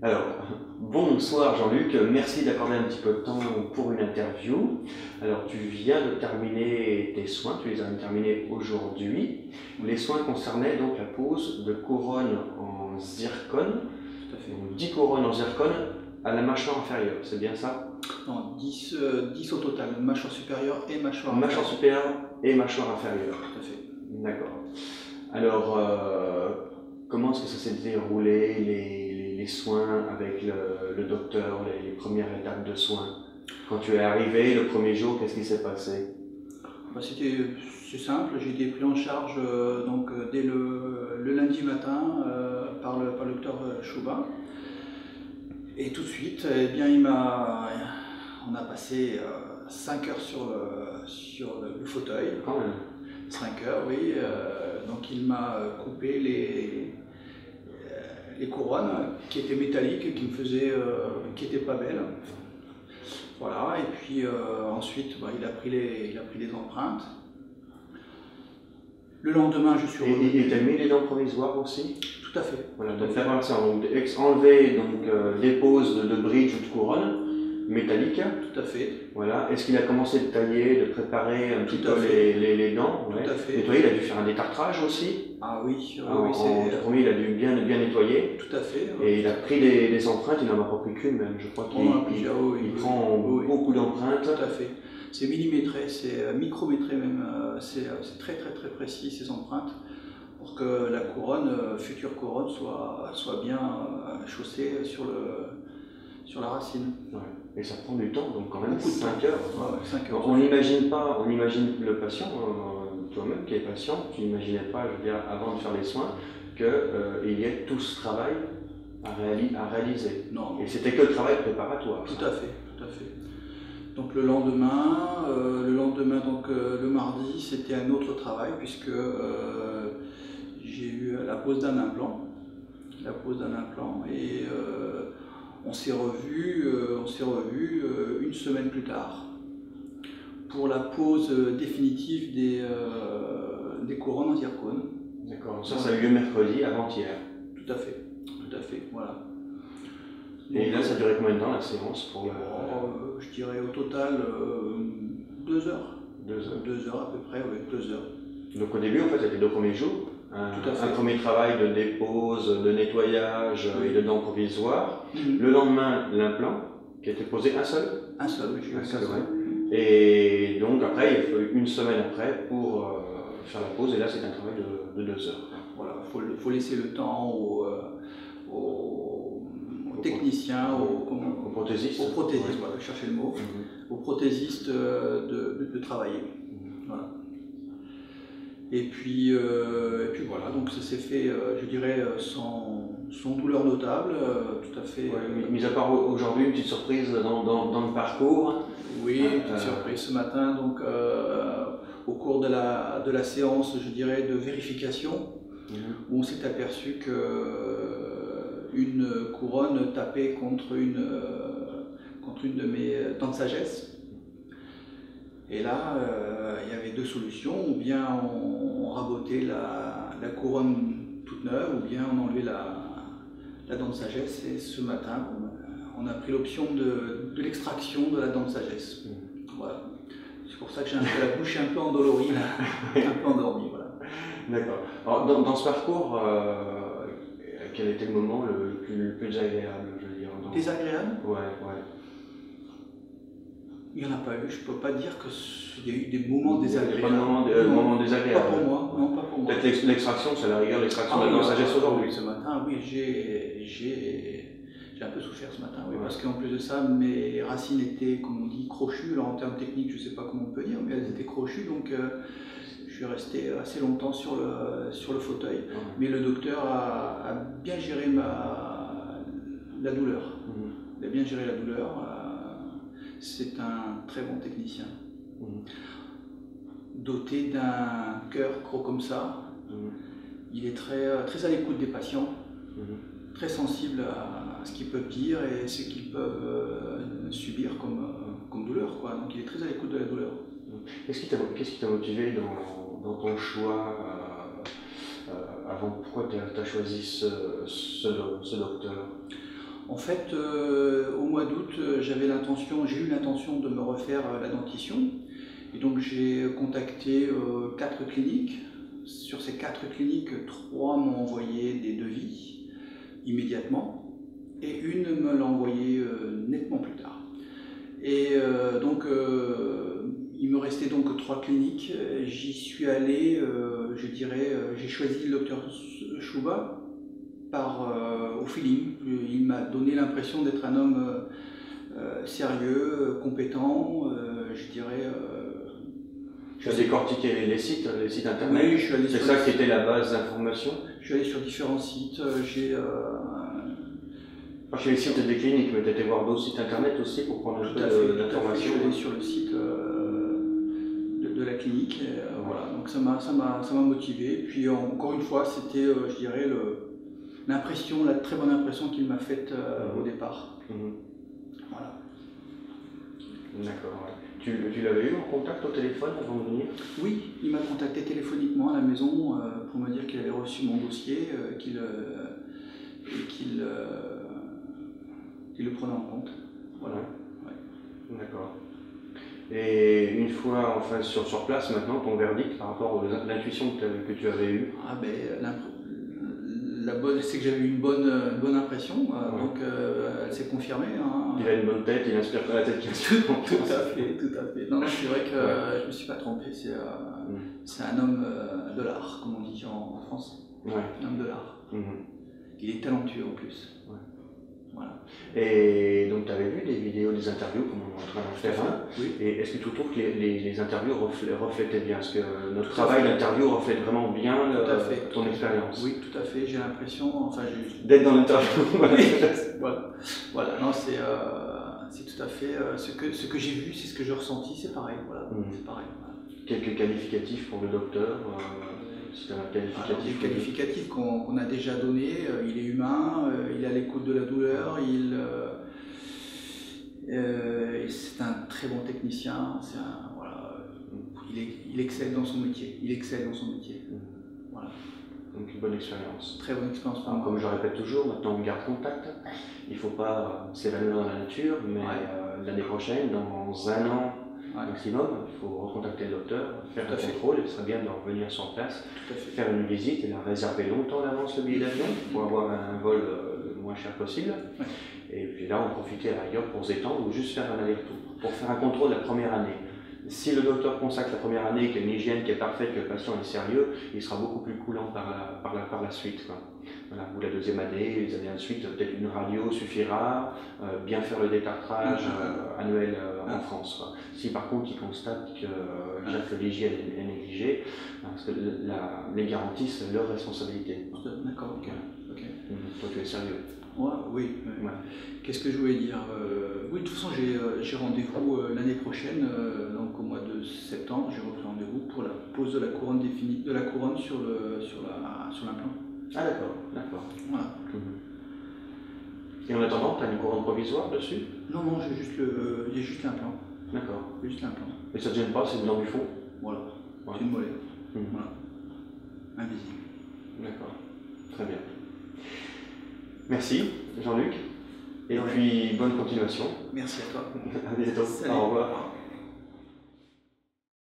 Alors, bonsoir Jean-Luc, merci d'accorder un petit peu de temps pour une interview. Alors, tu viens de terminer tes soins, tu les as terminés aujourd'hui. Les soins concernaient donc la pose de couronnes en zircone, Tout à fait. donc 10 couronnes en zircone à la mâchoire inférieure, c'est bien ça? Non, 10 au total, mâchoire supérieure et mâchoire inférieure. Mâchoire supérieure et mâchoire inférieure. Tout à fait. D'accord. Alors, comment est-ce que ça s'est déroulé, les soins avec le docteur, les premières étapes de soins? Quand tu es arrivé le premier jour, qu'est-ce qui s'est passé? C'est simple, j'ai été pris en charge dès le lundi matin par le docteur Chaubin. Et tout de suite, eh bien, on a passé 5 heures sur le fauteuil. Quand même. 5 heures, oui. Donc il m'a coupé les couronnes qui étaient métalliques, qui n'étaient pas belles. Voilà, et puis ensuite il a pris les empreintes. Le lendemain, je suis revenu. Et tu as mis les dents provisoires aussi? Tout à fait. Voilà, donc faire ça, donc enlever les poses de bridge ou de couronne métallique. Tout à fait. Voilà. Est-ce qu'il a commencé de tailler, de préparer un petit peu les dents? Tout à fait. Nettoyer, il a dû faire un détartrage aussi? Ah oui, En premier, il a dû bien nettoyer. Tout à fait. Et il a pris des empreintes, il n'en a pas pris qu'une même, je crois qu'il prend beaucoup d'empreintes. Tout à fait. C'est millimétré, c'est micrométré même, c'est très précis ces empreintes pour que la future couronne soit bien chaussée sur la racine. Ouais. Et ça prend du temps, donc quand même beaucoup de 5 heures. Ouais, 5 heures. On imagine le patient, toi-même qui es patient, tu n'imaginais pas, je veux dire, avant de faire les soins, qu'il y ait tout ce travail à réaliser. Non. Et c'était que le travail préparatoire. Tout à fait. Donc le lendemain, le mardi, c'était un autre travail puisque j'ai eu la pose d'un implant. Et on s'est revu une semaine plus tard pour la pose définitive des couronnes en zircone. D'accord, ça a eu lieu mercredi, avant-hier. Tout à fait, voilà. Et là, ça a duré combien de temps la séance pour je dirais au total 2 heures. 2 heures. 2 heures à peu près, oui, 2 heures. Donc au début, en fait, c'était les 2 premiers jours. Tout à fait. Un premier travail de dépose, de nettoyage et de dents provisoires. Le lendemain, l'implant, qui a été posé un seul. Un seul, oui, j'ai eu un seul. Ouais. Et donc après, il faut une semaine après pour faire la pause. Et là, c'est un travail de 2 heures. Voilà, faut laisser le temps aux techniciens, aux prothésistes, voilà, chercher le mot, aux prothésistes de travailler. Voilà. Et puis voilà, donc ça s'est fait, je dirais, sans douleur notable, tout à fait. Mis à part aujourd'hui, une petite surprise dans le parcours. Oui, une petite surprise ce matin, donc au cours de la séance, je dirais, de vérification, où on s'est aperçu qu'une couronne tapait contre une de mes dents de sagesse. Et là, il y avait 2 solutions, ou bien on rabotait la couronne toute neuve, ou bien on enlevait la dent de sagesse. Et ce matin, on a pris l'option de l'extraction de la dent de sagesse. Voilà. C'est pour ça que j'ai la bouche un peu endolorie, un peu endormie. Voilà. D'accord. Alors, dans ce parcours, quel était le moment le plus agréable, je veux dire? Désagréable? Ouais. Il n'y en a pas eu, je ne peux pas dire qu'il y a eu des moments désagréables. Pas de moments désagréables. Pas pour moi, non, pas pour moi. Peut-être l'extraction, c'est la rigueur, l'extraction de la dent de sagesse aujourd'hui. Ce matin, oui, j'ai un peu souffert ce matin, oui, parce qu'en plus de ça, mes racines étaient, comme on dit, crochues. Alors en termes techniques, je ne sais pas comment on peut dire, mais elles étaient crochues, donc je suis resté assez longtemps sur le fauteuil. Mais le docteur a bien géré la douleur. Il a bien géré la douleur. C'est un très bon technicien, doté d'un cœur gros comme ça. Il est très à l'écoute des patients, très sensible à ce qu'ils peuvent dire et ce qu'ils peuvent subir comme douleur, quoi. Donc il est très à l'écoute de la douleur. Qu'est-ce qui t'a motivé dans ton choix Pourquoi tu as choisi ce docteur? En fait, au mois d'août, j'ai eu l'intention de me refaire la dentition. Et donc j'ai contacté 4 cliniques. Sur ces 4 cliniques, 3 m'ont envoyé des devis immédiatement et une me l'a envoyé nettement plus tard. Et donc il me restait donc 3 cliniques. J'y suis allé, j'ai choisi le docteur Chouba au feeling. Il m'a donné l'impression d'être un homme sérieux, compétent, Tu as décortiqué les sites internet. Oui, je suis allé c'est ça qui était la base d'information. Je suis allé sur différents sites. Pas chez les sites des cliniques, mais tu étais voir d'autres sites internet aussi pour prendre un peu d'informations. Je suis allé sur le site de la clinique. Voilà. Donc ça m'a motivé. Puis encore une fois, c'était, la très bonne impression qu'il m'a faite au départ. Voilà. D'accord. Ouais. Tu l'avais eu en contact au téléphone avant de venir? Oui, il m'a contacté téléphoniquement à la maison pour me dire qu'il avait reçu mon dossier, qu'il le prenait en compte. Voilà. Ouais. D'accord. Et une fois enfin sur place maintenant, ton verdict par rapport à l'intuition que tu avais eue? C'est que j'avais eu une bonne impression, donc elle s'est confirmée. Hein. Il a une bonne tête, il n'inspire pas la tête qui inspire. Tout à fait. Non, c'est vrai que je ne me suis pas trompé, c'est un homme de l'art, comme on dit en France. Ouais. Un homme de l'art. Il est talentueux en plus. Ouais. Voilà. Et donc tu avais vu des vidéos, des interviews, comme on est en train d'en faire un. Oui. Et est-ce que tu trouves que les interviews reflétaient bien? Est-ce que notre travail d'interview reflète vraiment bien ton expérience? Oui, tout à fait. J'ai l'impression, d'être dans l'interview. Voilà. Non, c'est tout à fait ce que j'ai vu, c'est ce que j'ai ressenti, c'est pareil. Voilà. C'est pareil. Voilà. Quelques qualificatifs pour le docteur. C'est un qualificatif. Des qualificatifs qu'on a déjà donné. Il est humain, il est à l'écoute de la douleur, c'est un très bon technicien. Il excelle dans son métier. Voilà. Donc une bonne expérience. Très bonne expérience pour moi. Comme je répète toujours, maintenant on garde contact. Il ne faut pas s'évanouir dans la nature, mais l'année prochaine, dans 1 an maximum, il faut recontacter le docteur, faire un contrôle, et ce serait bien de revenir sur place, faire une visite et la réserver longtemps à l'avance le billet d'avion pour avoir un vol le moins cher possible. Et puis là, on profiter à la rigueur pour se détendre ou juste faire un aller-retour, pour faire un contrôle la première année. Si le docteur consacre la première année, qu'il y a une hygiène qui est parfaite, que le patient est sérieux, il sera beaucoup plus coulant par la suite. Voilà. Ou la deuxième année, les années de suite, peut-être une radio suffira, bien faire le détartrage annuel en France. Si par contre il constate que l'hygiène est négligée, parce que les garanties, c'est leur responsabilité. D'accord, ok. Toi tu es sérieux. Oui. Qu'est-ce que je voulais dire? Oui, de toute façon, j'ai rendez-vous l'année prochaine, donc au mois de septembre, j'ai repris rendez-vous pour la pose de la couronne sur l'implant. Ah d'accord. Voilà. Et en attendant, tu as une couronne provisoire dessus? Non, il y a juste l'implant. D'accord. Juste l'implant. Mais ça ne te gêne pas, c'est une dent du fond? Voilà. C'est une molaire. Voilà. Invisible. D'accord. Très bien. Merci Jean-Luc. Et puis bonne continuation. Merci à toi. À bientôt. Au revoir.